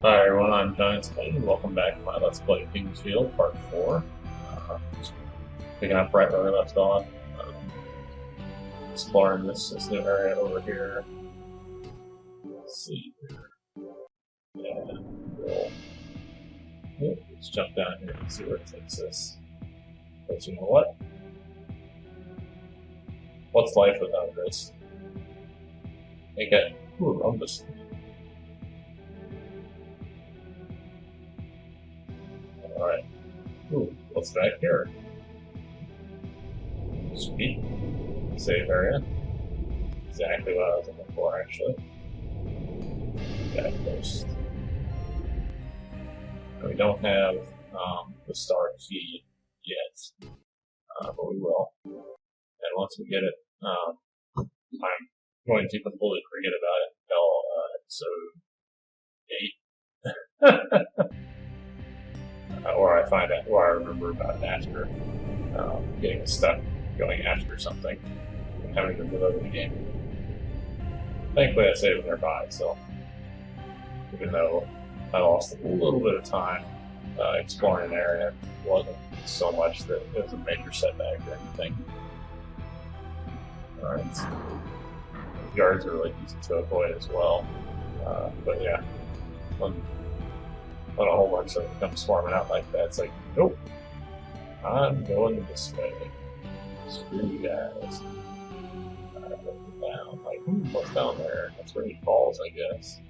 Hi everyone, I'm Giantsbane. Welcome back to my Let's Play King's Field Part 4. Just picking up right where we left off. Um, Exploring this new area over here. Let's see here. Yeah, let's jump down here and see where it takes us. But you know what? What's life without this? Ain't got rhombus. Alright. Ooh, what's back here? Sweet. Save area. Exactly what I was looking for, actually. Got ghost. We don't have the star key yet, but we will. And once we get it, I'm going to completely forget about it until episode 8. Or I find out, or I remember about it after getting stuck going after something and having to reload the game. Thankfully, I saved nearby, so even though I lost a little bit of time exploring an area, it wasn't so much that it was a major setback or anything. Alright. Guards are really easy to avoid as well. But yeah, when a whole bunch of them come swarming out like that, it's like, nope, I'm going this way. Screw you guys. Down. Like, what's down there? That's where he falls, I guess.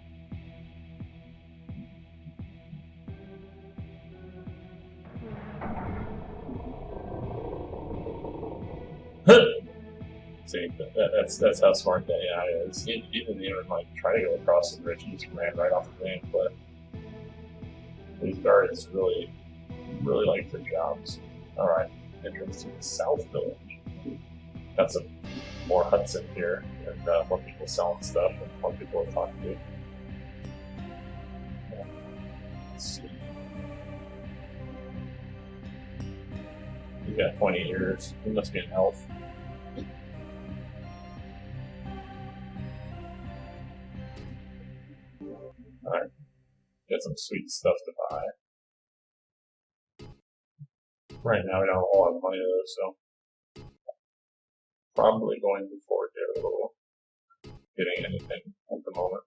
See, that's how smart the AI is. He didn't even like try to go across the bridge. He just ran right off the gameplay. These guards really like their jobs. All right, entrance to the South Village. Got some more huts in here, and more people selling stuff, and more people to talk to. Let's see. You got 20 ears. He must be an elf. Alright. Got some sweet stuff to buy. Right now we don't have a whole lot of money though, so probably going to forego getting anything at the moment.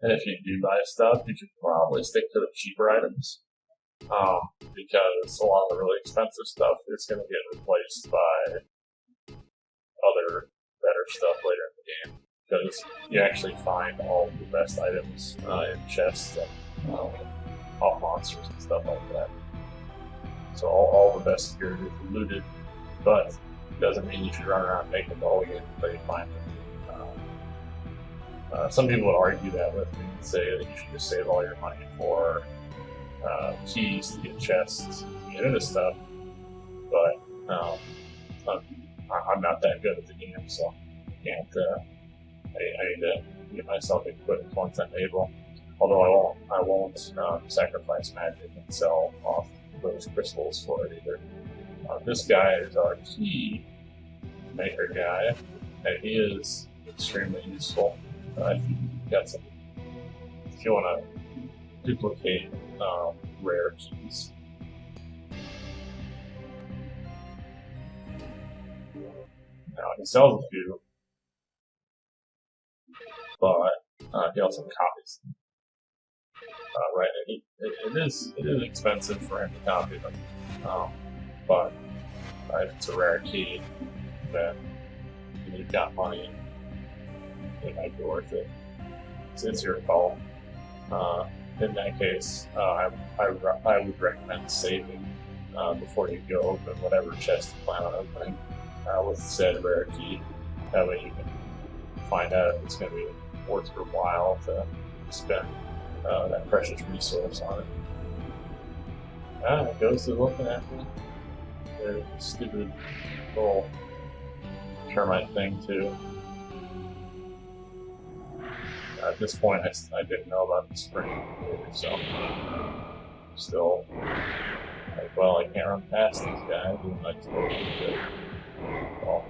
And if you do buy stuff, you should probably stick to the cheaper items. Because a lot of the really expensive stuff is going to get replaced by other better stuff later in the game. Because you actually find all the best items in chests and off monsters and stuff like that. So all the best gear is looted, but it doesn't mean you should run around making the whole game until you find it. Some people would argue that with me and say that you should just save all your money for keys to get chests to get into stuff, but I'm not that good at the game, so I can't. I need to get myself equipped once I'm able. Although I won't sacrifice magic and sell off those crystals for it either. This guy is our key maker guy, and he is extremely useful. If you want to duplicate rare keys. Now he sells a few, but he also copies them. Right, it is expensive for him to copy them, but if it's a rare key, then you've got money, it might be worth it. It's your call. In that case, I would recommend saving before you go open whatever chest you plan on opening with said rare key. That way you can find out if it's going to be worth your while to spend that precious resource on it. It goes to looking at me. There's a stupid little termite thing too. At this point, I didn't know about the spring, so still, like, well, I can't run past these guys, even though I totally could. Well,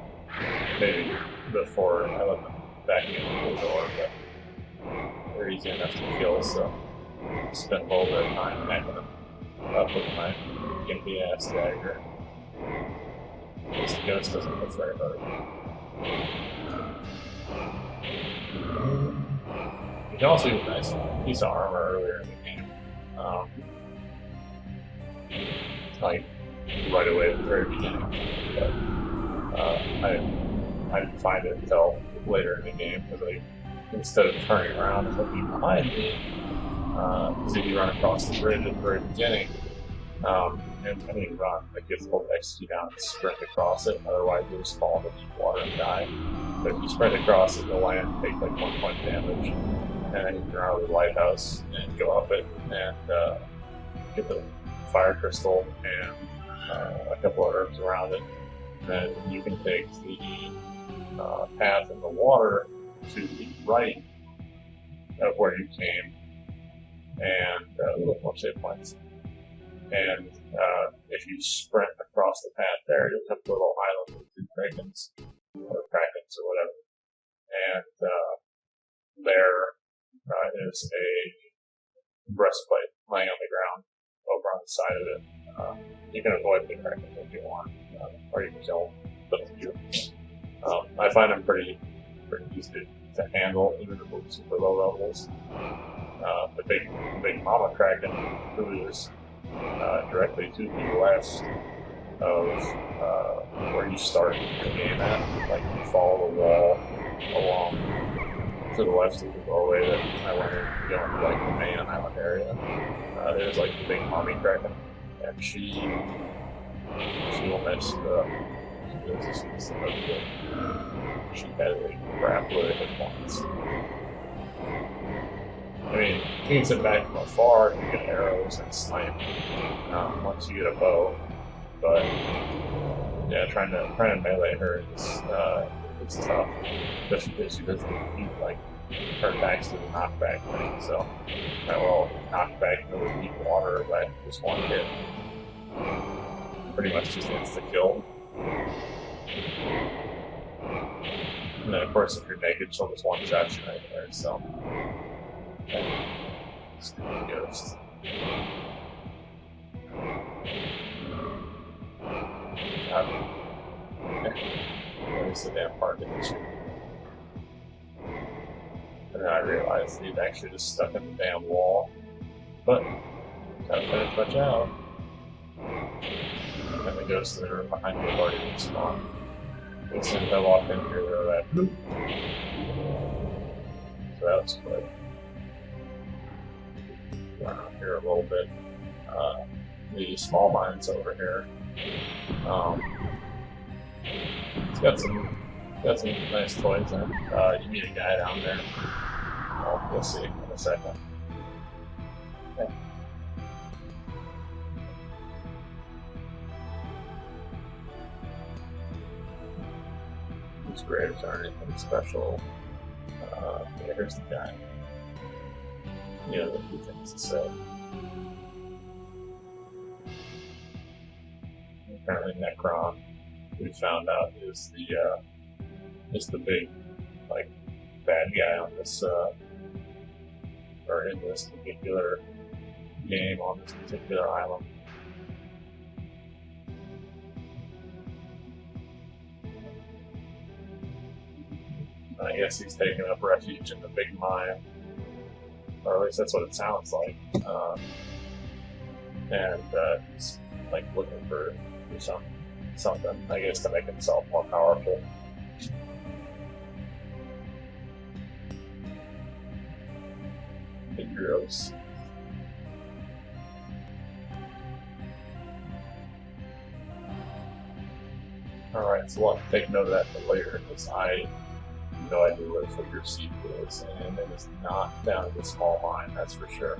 maybe before I let them attacking the door, but they're easy enough to kill, so I spend a little bit of time hacking them up with my gimpy ass dagger. At least the ghost doesn't look very hard. You can also use a nice piece of armor earlier in the game. Like right away at the very beginning. But I didn't find it until later in the game because instead of turning around and looking behind me, because if you run across the bridge at the very beginning, and I mean run, like you have to hold X key down and sprint across it, otherwise you'll just fall into deep water and die. But if you sprint across it, you'll land and take like 1 point damage, and then you can run out of the lighthouse and go up it and get the fire crystal and a couple of herbs around it. And then you can take the path in the water to the right of where you came, and look more save points. And if you sprint across the path there, you'll come to a little island with 2 dragons, or krakens, or whatever. And there is a breastplate laying on the ground over on the side of it. You can avoid the krakens if you want, or you can kill them if you. I find them pretty easy to handle, even at super low levels. The big mama kraken, who is directly to the left of where you start the game at. Like you follow the wall along to the left of the doorway that I went in to go into like the main island area. There's like the big mommy kraken, and she will mess up. She has a crap load of hit points. I mean, you can sit back from afar, you can get arrows and snipe once you get a bow, but yeah, trying to melee her is tough, especially because she doesn't do like her attacks to the knockback thing. So I will knock back into the deep water by just one hit. Pretty much just insta kill. And then of course if you're naked, she'll just one shot you right there. So. Stupid ghost. God. Where's the damn part of this shit? And then I realized he'd actually just stuck in the damn wall. But, gotta finish my job. And the ghosts that are behind me have already been spawned. As soon as I walked in here, they were like, bloop. So that was quick. Around here a little bit. The small mines over here. It's got some nice toys in it. You meet a guy down there. You'll see in a second. Okay. These graves aren't anything special. Yeah, here's the guy. You know, a few things to say. Apparently Necron, we found out, is the big, like, bad guy on this, or in this particular game on this particular island. I guess he's taking up refuge in the big mine. Or at least that's what it sounds like. And he's like looking for something, I guess, to make himself more powerful. Big gross. Alright, so we'll have to take note of that for later, because I have no idea where the figure seat is, and it is not down in the small mine, that's for sure.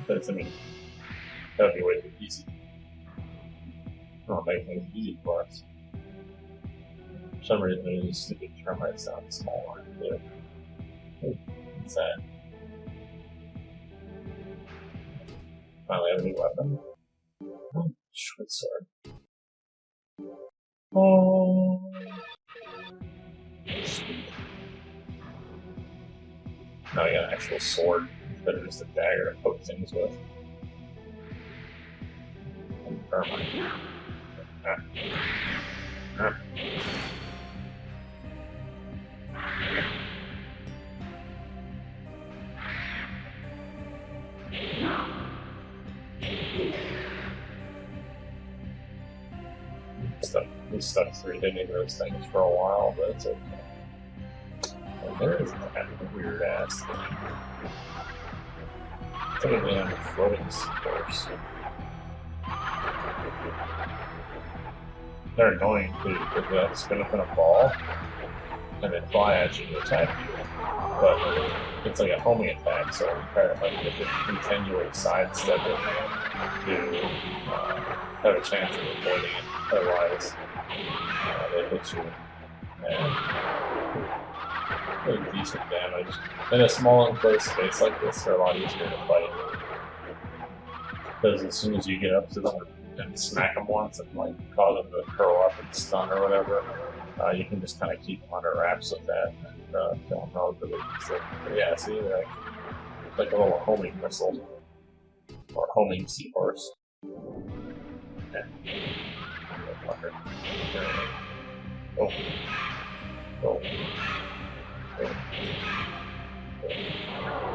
Because, I mean, that would be way too easy. I'll make things easy for us. For some reason, there's these stupid termites down in the small mine. Yeah. What's that? Finally have a new weapon. Oh, short sword. Oh. Sweet. Now I got an actual sword instead of just a dagger to poke things with. Termite. Ah. Ah. We stuck through hitting those things for a while, but it's okay. And there is that weird ass thing. It's like a damn floating course. They're annoying too, because they spin up in a ball and then fly at you to attack you. But it's like a homing attack, so you try to like continually sidestep it to have a chance of avoiding it. Otherwise, they hit you and really decent damage. In a small enclosed space like this, they're a lot easier to fight. Because as soon as you get up to them and smack them once and like cause them to curl up and stun or whatever, you can just kind of keep them under wraps with that and kill them relatively easily. But yeah, see, like a little homing missile or homing seahorse. Yeah. Fucker. Oh. Oh.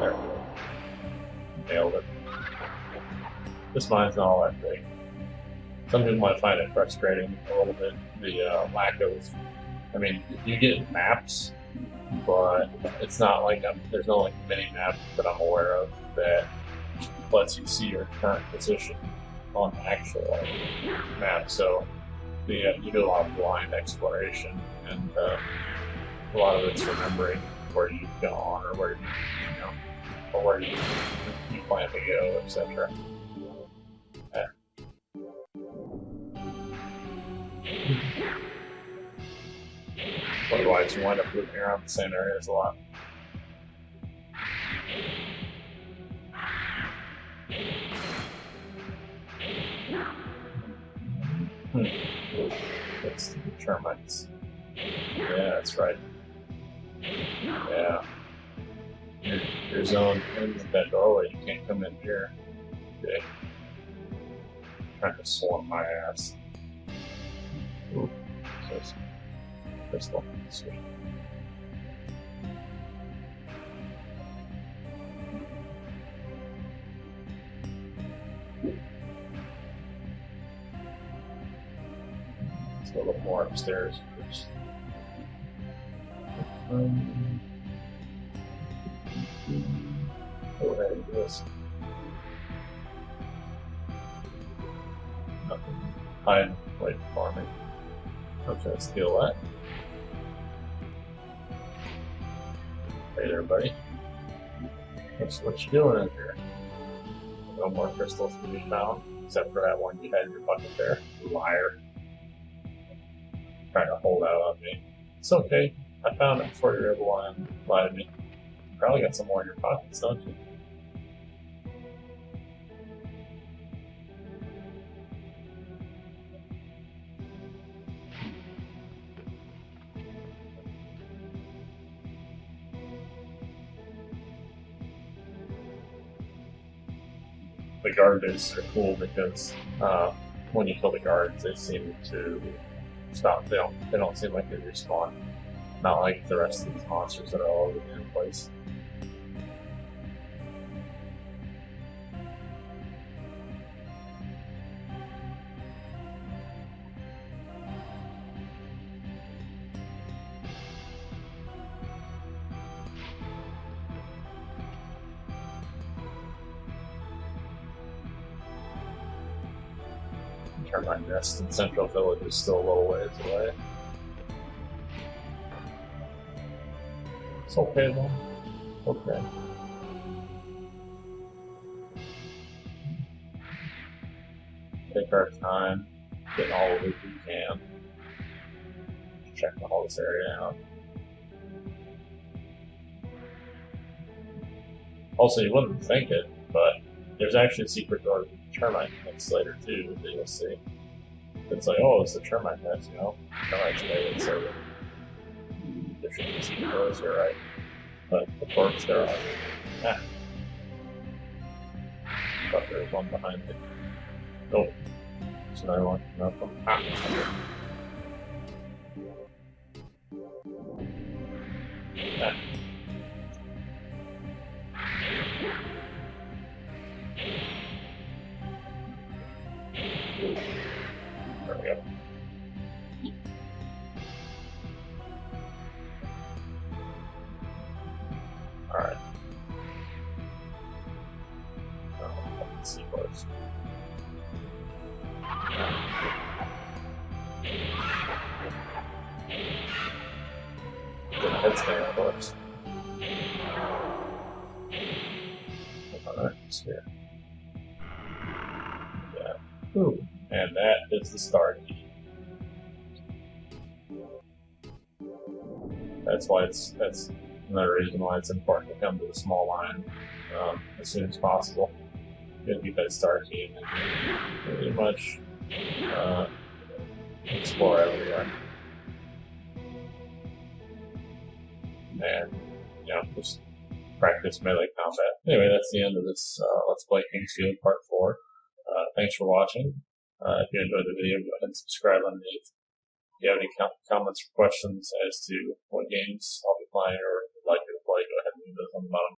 There we go. Nailed it. This mine's not all that big. Some people might find it frustrating a little bit, the lack of... I mean, you get maps, but it's not like there's no like mini map that I'm aware of that lets you see your current position on the actual map. So you do a lot of blind exploration, and a lot of it's remembering where you've gone or where or where you plan to go, etc. Yeah. Otherwise, you wind up moving around the same areas a lot. That's the termites. Yeah, that's right. Yeah. Your zone ends at that doorway. You can't come in here. Okay. Trying to swarm my ass. Ooh. Crystal. Sweet. Let's go a little more upstairs first. Go ahead and do this. Nothing. Hide, wait for me. Okay, steal that. Hey there, buddy. What you doing in here? No more crystals to be found, except for that one you had in your bucket there. Liar. Trying to hold out on me. It's okay. I found it before you were able to lie to me. You probably got some more in your pockets, don't you? The guards are cool because when you kill the guards, they seem to stop. They don't seem like they respawn. Not like the rest of these monsters that are all over the place. My nest in Central Village is still a little ways away. It's okay though. It's okay. Take our time, getting all the loot we can. Check all this area out. Also, you wouldn't think it, but there's actually a secret door to the termite nest later too that you'll see. It's like, oh, it's the termite nest, you know? Termites made it so that there should be secret doors here, right? But of course there are. Ah. But there's one behind it. Oh, there's another one. Nothing. Ah, ah. There we go. Alright. Let's see what's. Get a headstand, of course. Alright, here. Yeah. Ooh. And that is the star key. That's another reason why it's important to come to the small line as soon as possible. You gotta get that star key and pretty much explore everywhere. And just practice melee combat. Anyway, that's the end of this Let's Play Kingsfield Part 4. Thanks for watching. If you enjoyed the video, go ahead and subscribe underneath. If you have any comments or questions as to what games I'll be playing or would like you to play, go ahead and leave those on the bottom.